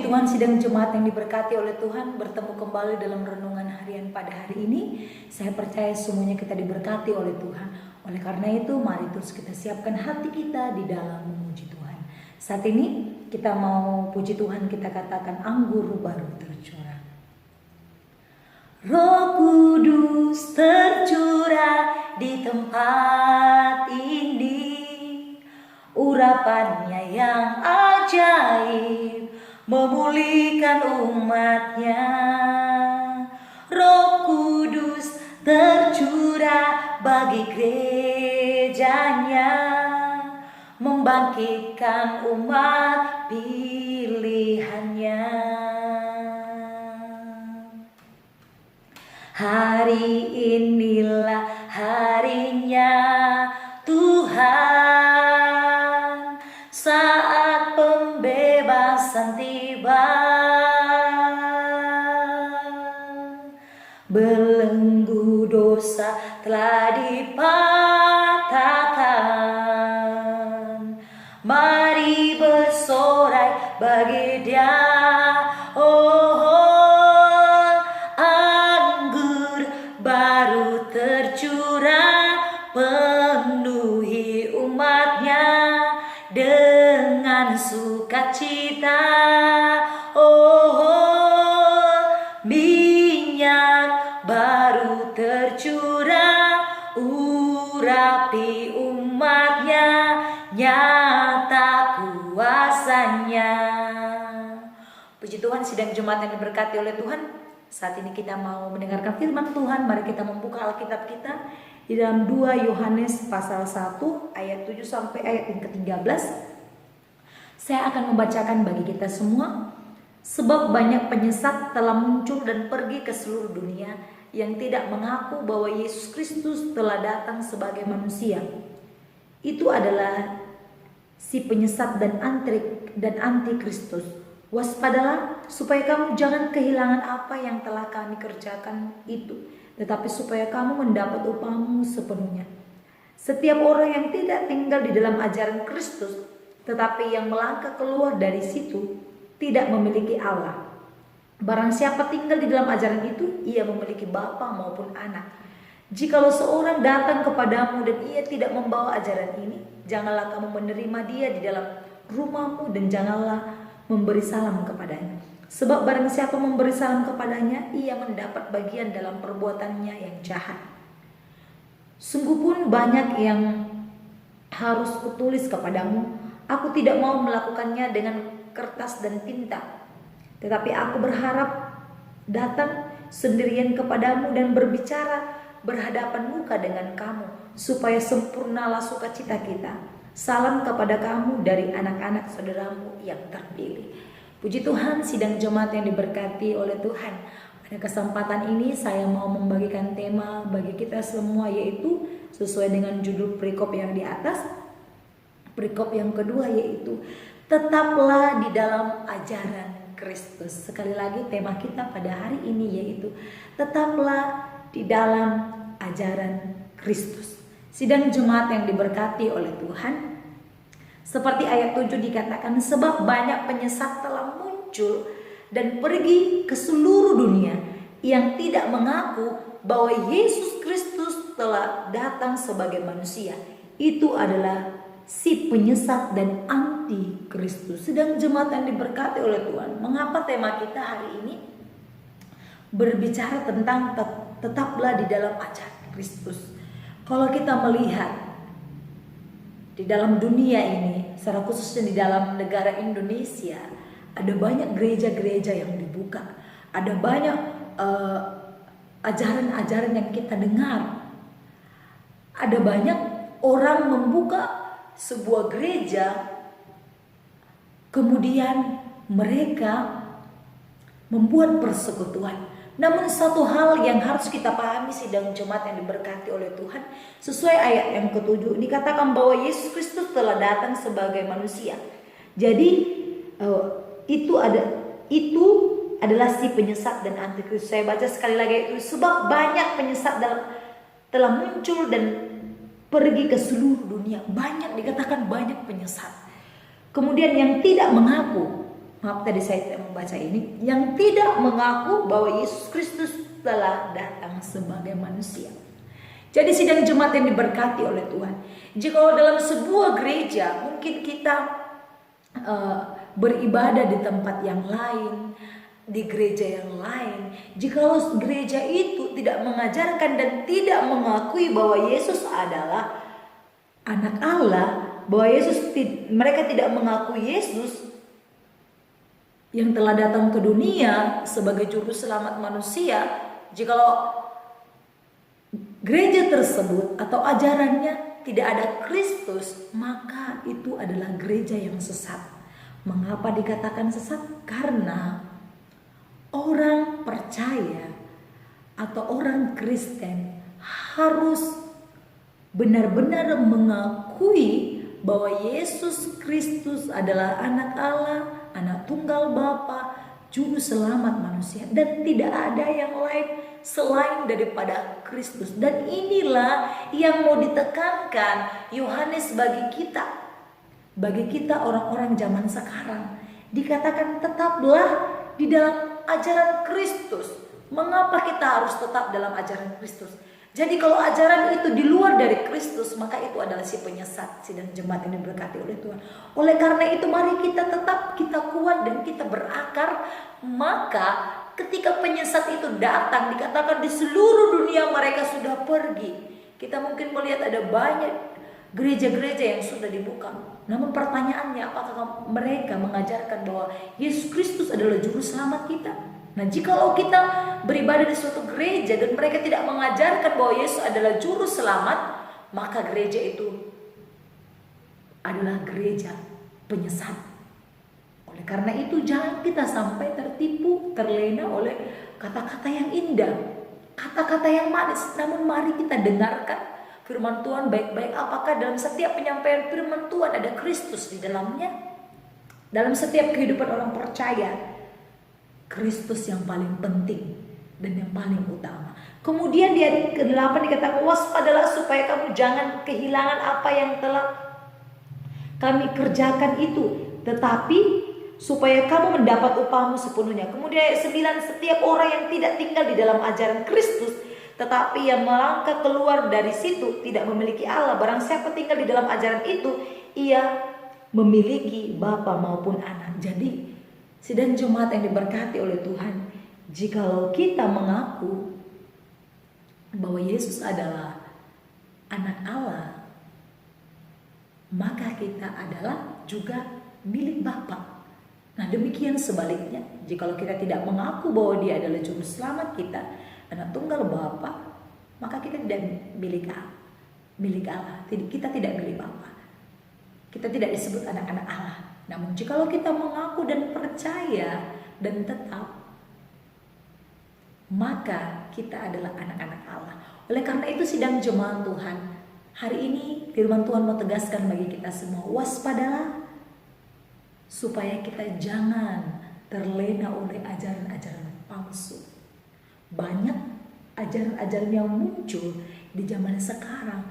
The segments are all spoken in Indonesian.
Tuhan, sidang jemaat yang diberkati oleh Tuhan, bertemu kembali dalam renungan harian pada hari ini. Saya percaya semuanya kita diberkati oleh Tuhan. Oleh karena itu, mari terus kita siapkan hati kita di dalam memuji Tuhan. Saat ini kita mau puji Tuhan, kita katakan anggur baru tercurah. Roh Kudus tercurah di tempat ini, urapannya yang ajaib memulihkan umatnya. Roh Kudus tercurah bagi gerejanya, membangkitkan umat pilihannya. Hari inilah harinya Tuhan, saat pembebasan tiba. Belenggu dosa telah dipatahkan, mari bersorai bagi Dia. Oh, anggur baru tercurah, penuhi umatnya dengan sukacita. Minyak baru tercurah, urapi umatnya, nyata kuasanya. Puji Tuhan, sidang jemaat yang diberkati oleh Tuhan. Saat ini kita mau mendengarkan firman Tuhan. Mari kita membuka Alkitab kita di dalam 2 Yohanes pasal 1 ayat 7 sampai ayat yang ke-13. Saya akan membacakan bagi kita semua. Sebab banyak penyesat telah muncul dan pergi ke seluruh dunia yang tidak mengaku bahwa Yesus Kristus telah datang sebagai manusia. Itu adalah si penyesat dan antikristus. Waspadalah supaya kamu jangan kehilangan apa yang telah kami kerjakan itu, tetapi supaya kamu mendapat upahmu sepenuhnya. Setiap orang yang tidak tinggal di dalam ajaran Kristus, tetapi yang melangkah keluar dari situ, tidak memiliki Allah. Barang siapa tinggal di dalam ajaran itu, ia memiliki bapa maupun anak. Jikalau seorang datang kepadamu dan ia tidak membawa ajaran ini, janganlah kamu menerima dia di dalam rumahmu dan janganlah memberi salam kepadanya. Sebab barang siapa memberi salam kepadanya, ia mendapat bagian dalam perbuatannya yang jahat. Sungguh pun banyak yang harus kutulis kepadamu, aku tidak mau melakukannya dengan kertas dan tinta, tetapi aku berharap datang sendirian kepadamu dan berbicara berhadapan muka dengan kamu, supaya sempurnalah sukacita kita. Salam kepada kamu dari anak-anak saudaramu yang terpilih. Puji Tuhan, sidang jemaat yang diberkati oleh Tuhan. Pada kesempatan ini saya mau membagikan tema bagi kita semua, yaitu sesuai dengan judul perikop yang di atas. Perikop yang kedua yaitu tetaplah di dalam ajaran Kristus. Sekali lagi tema kita pada hari ini yaitu tetaplah di dalam ajaran Kristus. Sidang jemaat yang diberkati oleh Tuhan, seperti ayat 7 dikatakan, sebab banyak penyesat telah muncul dan pergi ke seluruh dunia yang tidak mengaku bahwa Yesus Kristus telah datang sebagai manusia. Itu adalah si penyesat dan antikristus. Sedang jemaat yang diberkati oleh Tuhan, mengapa tema kita hari ini berbicara tentang tetaplah di dalam ajaran Kristus? Kalau kita melihat di dalam dunia ini, secara khususnya di dalam negara Indonesia, ada banyak gereja-gereja yang dibuka, ada banyak ajaran-ajaran yang kita dengar, ada banyak orang membuka sebuah gereja, kemudian mereka membuat persekutuan. Namun satu hal yang harus kita pahami, sidang jemaat yang diberkati oleh Tuhan, sesuai ayat yang ke-7 dikatakan bahwa Yesus Kristus telah datang sebagai manusia. Jadi itu adalah si penyesat dan antikristus. Saya baca sekali lagi, itu sebab banyak penyesat telah muncul dan pergi ke seluruh dunia. Banyak, dikatakan banyak penyesat. Kemudian yang tidak mengaku maaf tadi saya tidak membaca ini, yang tidak mengaku bahwa Yesus Kristus telah datang sebagai manusia. Jadi sidang jemaat yang diberkati oleh Tuhan, jika dalam sebuah gereja mungkin kita beribadah di tempat yang lain, di gereja yang lain, jika gereja itu tidak mengajarkan dan tidak mengakui bahwa Yesus adalah anak Allah, bahwa mereka tidak mengakui Yesus yang telah datang ke dunia sebagai juru selamat manusia, jikalau gereja tersebut atau ajarannya tidak ada Kristus, maka itu adalah gereja yang sesat. Mengapa dikatakan sesat? Karena orang percaya atau orang Kristen harus benar-benar mengakui bahwa Yesus Kristus adalah anak Allah, anak tunggal Bapa, juru selamat manusia, dan tidak ada yang lain selain daripada Kristus. Dan inilah yang mau ditekankan Yohanes bagi kita orang-orang zaman sekarang. Dikatakan tetaplah di dalam ajaran Kristus. Mengapa kita harus tetap dalam ajaran Kristus? Jadi kalau ajaran itu di luar dari Kristus, maka itu adalah si penyesat. Sidang jemaat yang diberkati oleh Tuhan. Oleh karena itu mari kita tetap, kita kuat dan kita berakar. Maka ketika penyesat itu datang, dikatakan di seluruh dunia mereka sudah pergi. Kita mungkin melihat ada banyak gereja-gereja yang sudah dibuka. Namun pertanyaannya, apakah mereka mengajarkan bahwa Yesus Kristus adalah juru selamat kita? Nah, jikalau kita beribadah di suatu gereja dan mereka tidak mengajarkan bahwa Yesus adalah juru selamat, maka gereja itu adalah gereja penyesat. Oleh karena itu jangan kita sampai tertipu, terlena oleh kata-kata yang indah, kata-kata yang manis. Namun mari kita dengarkan firman Tuhan baik-baik. Apakah dalam setiap penyampaian firman Tuhan ada Kristus di dalamnya? Dalam setiap kehidupan orang percaya, Kristus yang paling penting dan yang paling utama. Kemudian di ayat ke-8 dikatakan, waspadalah supaya kamu jangan kehilangan apa yang telah kami kerjakan itu, tetapi supaya kamu mendapat upahmu sepenuhnya. Kemudian ayat 9, setiap orang yang tidak tinggal di dalam ajaran Kristus, tetapi yang melangkah keluar dari situ tidak memiliki Allah. Barang siapa tinggal di dalam ajaran itu, ia memiliki bapa maupun anak. Jadi sidang jemaat yang diberkati oleh Tuhan, jikalau kita mengaku bahwa Yesus adalah anak Allah, maka kita adalah juga milik Bapa. Nah, demikian sebaliknya, jikalau kita tidak mengaku bahwa Dia adalah juru selamat kita, anak tunggal Bapa, maka kita tidak milik Allah. Kita tidak milik Bapa. Kita tidak disebut anak-anak Allah. Namun jikalau kita mengaku dan percaya dan tetap, maka kita adalah anak-anak Allah. Oleh karena itu sidang jemaat Tuhan, hari ini firman Tuhan mau tegaskan bagi kita semua, waspadalah supaya kita jangan terlena oleh ajaran-ajaran palsu. Banyak ajaran-ajaran yang muncul di zaman sekarang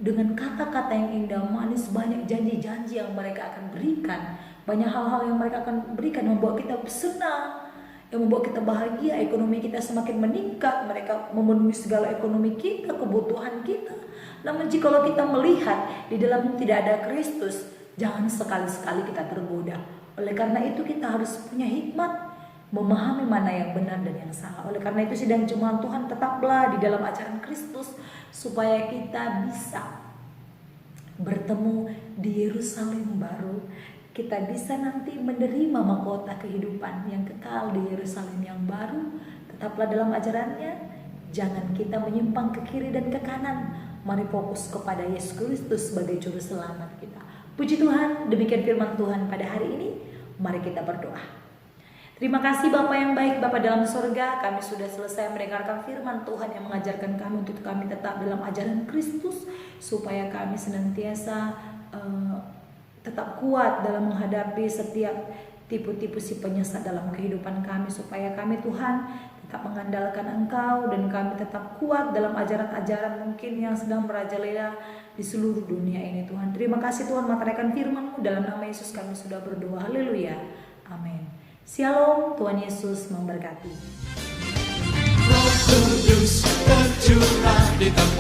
dengan kata-kata yang indah manis, banyak janji-janji yang mereka akan berikan, banyak hal-hal yang mereka akan berikan yang membuat kita senang, yang membuat kita bahagia, ekonomi kita semakin meningkat, mereka memenuhi segala ekonomi kita, kebutuhan kita. Namun jikalau kita melihat di dalam tidak ada Kristus, jangan sekali-sekali kita tergoda. Oleh karena itu kita harus punya hikmat, memahami mana yang benar dan yang salah. Oleh karena itu sidang jemaat Tuhan, tetaplah di dalam ajaran Kristus supaya kita bisa bertemu di Yerusalem baru. Kita bisa nanti menerima mahkota kehidupan yang kekal di Yerusalem yang baru. Tetaplah dalam ajarannya, jangan kita menyimpang ke kiri dan ke kanan. Mari fokus kepada Yesus Kristus sebagai juru selamat kita. Puji Tuhan, demikian firman Tuhan pada hari ini. Mari kita berdoa. Terima kasih Bapa yang baik, Bapa dalam surga, kami sudah selesai mendengarkan firman Tuhan yang mengajarkan kami untuk kami tetap dalam ajaran Kristus, supaya kami senantiasa tetap kuat dalam menghadapi setiap tipu-tipu si penyesat dalam kehidupan kami, supaya kami Tuhan tetap mengandalkan Engkau dan kami tetap kuat dalam ajaran-ajaran mungkin yang sedang merajalela di seluruh dunia ini Tuhan. Terima kasih Tuhan, materaikan firman-Mu, dalam nama Yesus kami sudah berdoa. Haleluya. Amin. Shalom, Tuhan Yesus memberkati. Roh Kudus tercurah di tengah